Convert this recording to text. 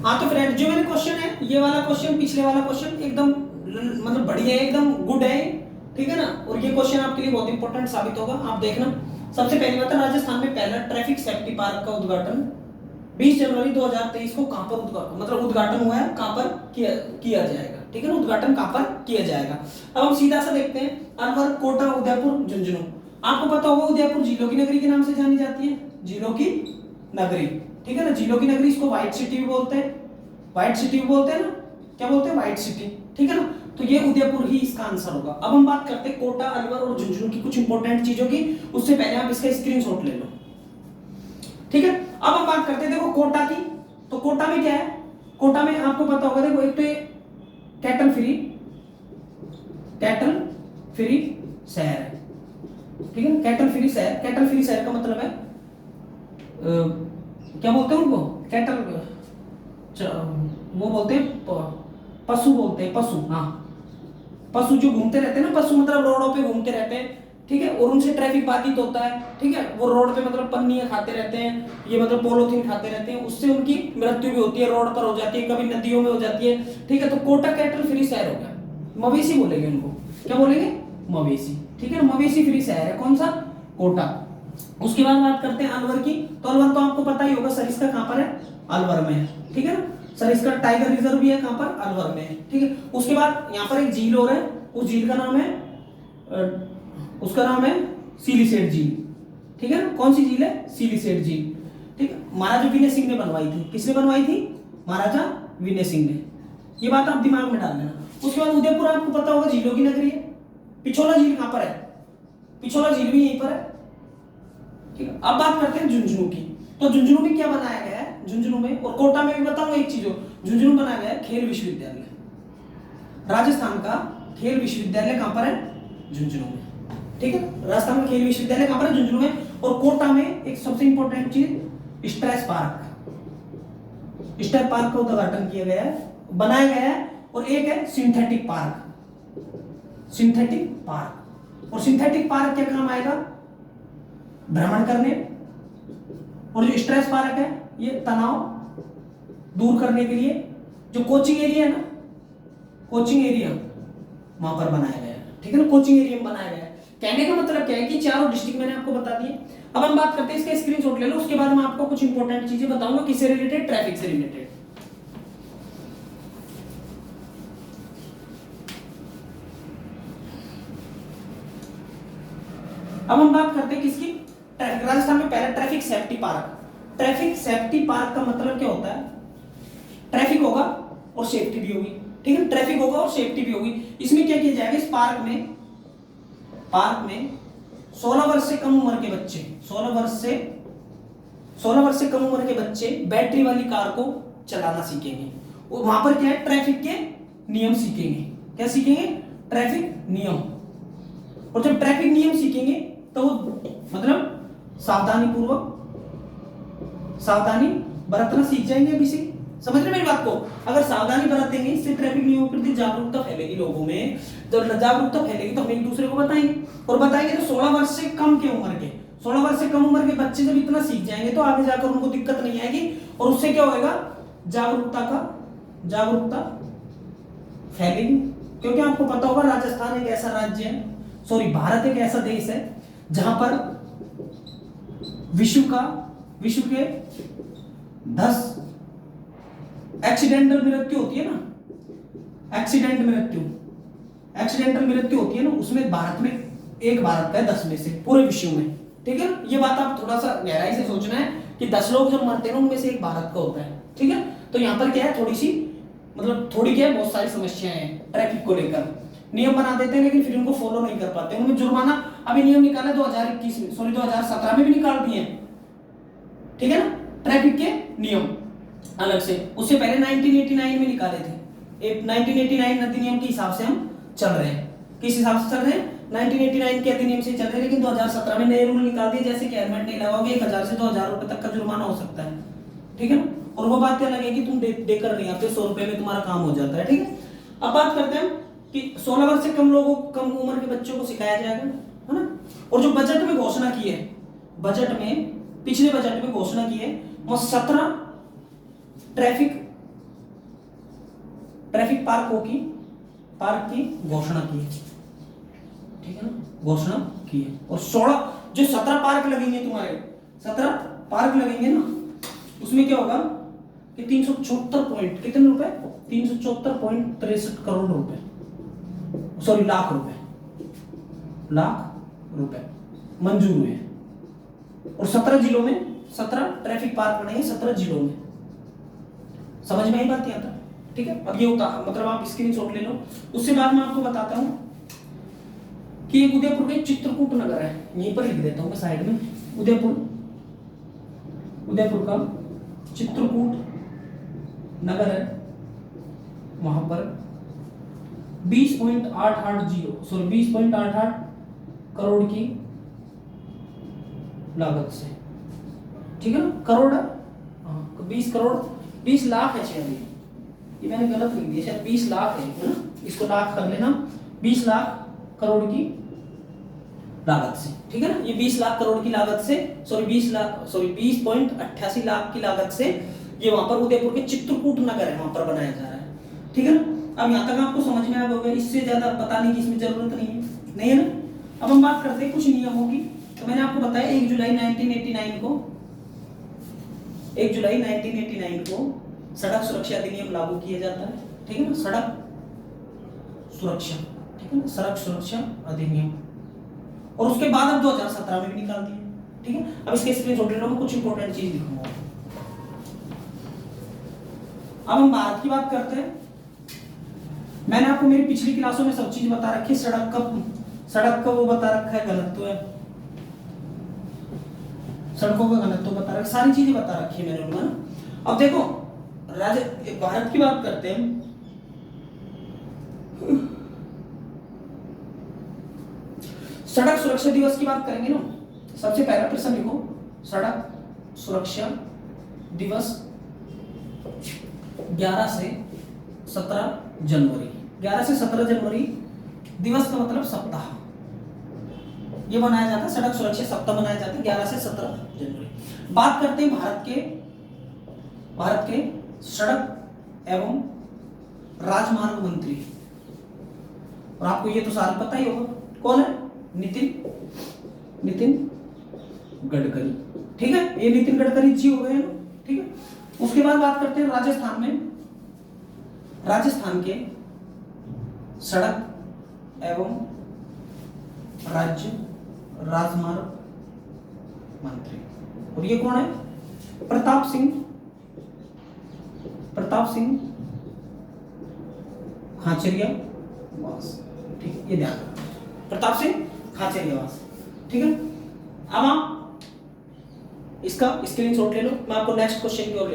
हाँ तो फ्रेंड जो मैंने क्वेश्चन है, ये वाला क्वेश्चन, पिछले वाला क्वेश्चन एकदम मतलब बढ़िया है, एकदम गुड है, ठीक है ना। और ये क्वेश्चन आपके लिए बहुत इंपॉर्टेंट साबित होगा, आप देखना। सबसे पहली बात है, राजस्थान में पहला ट्रैफिक सेफ्टी पार्क का उद्घाटन 20 जनवरी 2023 को कहां पर उद्घाटन हुआ है, कहां पर किया जाएगा, ठीक है ना। उद्घाटन कहां पर किया जाएगा। अब हम सीधा सा देखते हैं, अलवर, कोटा, उदयपुर, झुंझुनू। आपको पता होगा उदयपुर झीलों की नगरी के नाम से जानी जाती है, झीलों की नगरी, ठीक है ना। झीलों की नगरी, इसको व्हाइट सिटी भी बोलते हैं, व्हाइट सिटी भी बोलते हैं ना, क्या बोलते हैं, व्हाइट सिटी, ठीक है ना। तो ये उदयपुर ही इसका आंसर होगा। अब हम बात करते हैं कोटा, अलवर और झुंझुनू की कुछ इंपॉर्टेंट चीजों की, उससे पहले आप इसका स्क्रीनशॉट ले लो, ठीक है। अब हम बात करते हैं देखो कोटा की। तो कोटा में क्या है, कोटा में आपको पता होगा, देखो एक तो ये कैटल फ्री शहर है, ठीक है। कैटल फ्री शहर का मतलब है क्या बोलते हैं उनको, कैटल, वो बोलते हैं पशु, बोलते हैं पशु, हाँ पशु जो घूमते रहते हैं ना, पशु मतलब रोडों पे घूमते रहते हैं, ठीक है। और उनसे ट्रैफिक बाधित होता है, ठीक है। वो रोड पे मतलब पन्नियां खाते रहते हैं, ये मतलब पॉलीथीन खाते रहते हैं, उससे उनकी मृत्यु भी होती है, रोड पर हो जाती है, कभी नदियों में हो जाती है, ठीक है। तो कोटा कैटल फ्री शहर हो गया, मवेशी बोलेंगे उनको, क्या बोलेंगे, मवेशी, ठीक है। मवेशी फ्री शहर है कौन सा, कोटा। उसके बाद बात करते हैं अलवर की। तो अलवर तो आपको पता ही होगा, सरिस्का कहां पर है, अलवर में है, ठीक है ना। सरिस्का टाइगर रिजर्व भी है कहां पर, अलवर में है, ठीक है। उसके बाद यहाँ पर एक झील और है, उस झील का नाम है उसका नाम है सिलीसेट झील, ठीक है ना। कौन सी झील है, सिलीसेट झील, ठीक है। महाराजा विनय सिंह ने बनवाई थी, किसने बनवाई थी, महाराजा विनय सिंह ने, ये बात आप दिमाग में डाल लेना। उसके बाद उदयपुर आपको पता होगा झीलों की नगरी है। पिछोला झील कहां पर है, पिछोला झील भी यहीं पर है, ठीक है। अब बात करते हैं झुंझुनू की। तो झुंझुनू में क्या बनाया गया है, झुंझुनू में और कोटा में भी बताऊंगा एक चीज, झुंझुनू बनाया गया है खेल विश्वविद्यालय, राजस्थान का खेल विश्वविद्यालय कहां पर है, झुंझुनू में, ठीक है। राजस्थान का खेल विश्वविद्यालय कहां पर है, झुंझुनू में। और कोटा में एक सबसे इंपॉर्टेंट चीज स्ट्रेस पार्क, स्टेप पार्क का उद्घाटन किया गया है, बनाया गया है। और एक है सिंथेटिक पार्क, सिंथेटिक पार्क। और सिंथेटिक पार्क क्या काम आएगा, भ्रमण करने। और जो स्ट्रेस पार्क है, ये तनाव दूर करने के लिए, जो कोचिंग एरिया है ना, कोचिंग एरिया वहां पर बनाया गया है, ठीक है ना, कोचिंग एरिया में बनाया गया है। कहने का मतलब क्या है कि चारों डिस्ट्रिक्ट मैंने आपको बता दिए। अब हम बात करते हैं, इसका स्क्रीनशॉट ले लो, उसके बाद मैं आपको कुछ इंपॉर्टेंट चीजें बताऊंगा, किससे रिलेटेड, ट्रैफिक से रिलेटेड। अब हम बात करते हैं किसकी, राजस्थान में पहला traffic safety park. Traffic safety park का मतलब क्या होता है, ट्रैफिक होगा और सेफ्टी भी होगी, ठीक है। ट्रैफिक होगा और सेफ्टी भी होगी। इसमें क्या किया जाएगा, इस पार्क में 16 वर्ष से कम उम्र के बच्चे, 16 वर्ष से कम उम्र के बच्चे बैटरी वाली कार को चलाना सीखेंगे। और वहां पर क्या है, ट्रैफिक के नियम सीखेंगे। क्या सीखेंगे, ट्रैफिक नियम। और जब ट्रैफिक नियम सीखेंगे तो मतलब सावधानी बरतना सीख जाएंगे। अभी से समझ रहे मेरी बात को, अगर सावधानी बरतेंगे, इससे ट्रैफिक नियमों के प्रति जागरूकता फैलेगी लोगों में। जब जागरूकता फैलेगी तो हम एक दूसरे को बताएंगे, और बताएंगे तो 16 वर्ष से कम के उम्र के, 16 वर्ष से कम उम्र के बच्चे जब इतना सीख जाएंगे तो आगे जाकर उनको दिक्कत नहीं आएगी। और उससे क्या होगा, जागरूकता फैलेगी। क्योंकि आपको पता होगा राजस्थान एक ऐसा राज्य है, सॉरी भारत एक ऐसा देश है जहां पर विश्व के 10 एक्सीडेंटल मृत्यु होती है ना, एक्सीडेंटल मृत्यु होती है ना, उसमें भारत में एक भारत का है 10 में से पूरे विश्व में, ठीक है। ये बात आप थोड़ा सा गहराई से सोचना है कि 10 लोग जो मरते हैं उनमें से एक भारत का होता है, ठीक है। तो यहाँ पर क्या है, थोड़ी क्या है, बहुत सारी समस्याएं हैं ट्रैफिक को लेकर। नियम बना देते हैं लेकिन फिर उनको फॉलो नहीं कर पाते, उनमें जुर्माना अभी नियम निकाला 2017 में भी निकाल दिए, ठीक है ना, ट्रैफिक के नियम अलग से। उससे पहले 1989 में निकाले थे। 1989 अधिनियम के हिसाब से हम चल रहे हैं, किस हिसाब से चल रहे हैं, 1989 के अधिनियम से चल रहे हैं। लेकिन 2017 में नए रूल निकाल दिए, जैसे कि हेलमेट नहीं लगाओगे 1000 से 2000 रुपए तक का जुर्माना हो सकता है, ठीक है ना। और वो बात क्या लगे कि तुम देकर नहीं आते, 100 रुपए में तुम्हारा काम हो जाता है, ठीक है। अब बात करते हैं कि 16 वर्ष से कम उम्र के बच्चों को सिखाया जाएगा, है ना। और जो बजट में घोषणा की है, पिछले बजट में घोषणा की है, वो 17 ट्रैफिक पार्क की घोषणा की है, ठीक है ना, घोषणा की है। और 16 जो 17 पार्क लगेंगे तुम्हारे, 17 पार्क लगेंगे ना, उसमें क्या होगा कि 374 पॉइंट कितने रुपए, 374.63 करोड़ रुपए, सॉरी लाख रुपए मंजूर हुए हैं। और 17 जिलों में 17 ट्रैफिक पार्क बनेंगे, 17 जिलों में। समझ में आई बात यहाँ तक, ठीक है। अब ये होता मतलब आप स्क्रीनशॉट ले लो। उससे बाद में आपको बताता हूं कि एक उदयपुर के चित्रकूट नगर है, यहीं पर लिख देता हूं मैं साइड में, उदयपुर का चित्रकूट नगर है, वहां पर 20.888 करोड़ की लागत से, ठीक है ना, करोड़ है, 20 करोड़ 20 लाख है शायद, ये मैंने गलत लिख दिया, शायद 20 लाख है ना, इसको लाख कर लेना, 20 लाख करोड़ की लागत से, ठीक है ना, ये 20 लाख करोड़ की लागत से, 20.88 लाख की लागत से ये वहां पर उदयपुर के चित्रकूट नगर है, वहां पर बनाया जा रहा है, ठीक है ना। अब यहां तक आपको समझ में आ गया, इससे ज्यादा बताने की इसमें जरूरत नहीं है ना। अब हम बात करते हैं कुछ नियमों की। तो मैंने आपको बताया 1 जुलाई 1989 को सड़क सुरक्षा अधिनियम लागू किया जाता है, ठीक है ना, सड़क सुरक्षा, ठीक है ना, सड़क सुरक्षा अधिनियम। और उसके बाद अब 2017 में भी निकाल दिया, ठीक है। अब इसके स्क्रीनशॉट ले लो, मैं कुछ इंपॉर्टेंट चीज दिखाऊंगा। अब हम भारत की बात करते हैं। मैंने आपको मेरी पिछली क्लासों में सब चीज बता रखी है, सड़क का वो बता रखा है, घनत्व है, सड़कों का घनत्व बता रखा है, सारी चीजें बता रखी है मैंने उनको। अब देखो भारत की बात करते हैं। सड़क सुरक्षा दिवस की बात करेंगे ना, सबसे पहला प्रश्न लिखो, सड़क सुरक्षा दिवस 11 से 17 जनवरी। 11 से 17 जनवरी दिवस का मतलब सप्ताह, ये बनाया जाता है, सड़क सुरक्षा सप्ताह बनाया जाता है 11 से 17 जनवरी। बात करते हैं भारत के सड़क एवं राजमार्ग मंत्री, और आपको ये तो सारा पता ही होगा, कौन है, नितिन गडकरी, ठीक है, ये नितिन गडकरी जी हो गए, ठीक है। उसके बाद बात करते हैं राजस्थान के सड़क एवं राजमार्ग मंत्री, और ये कौन है, प्रताप सिंह खाचरियावास, ठीक, ये ध्यान रखना, प्रताप सिंह खाचरियावास, ठीक है। अब आप इसका स्क्रीनशॉट ले लो, मैं आपको नेक्स्ट क्वेश्चन की ओर ले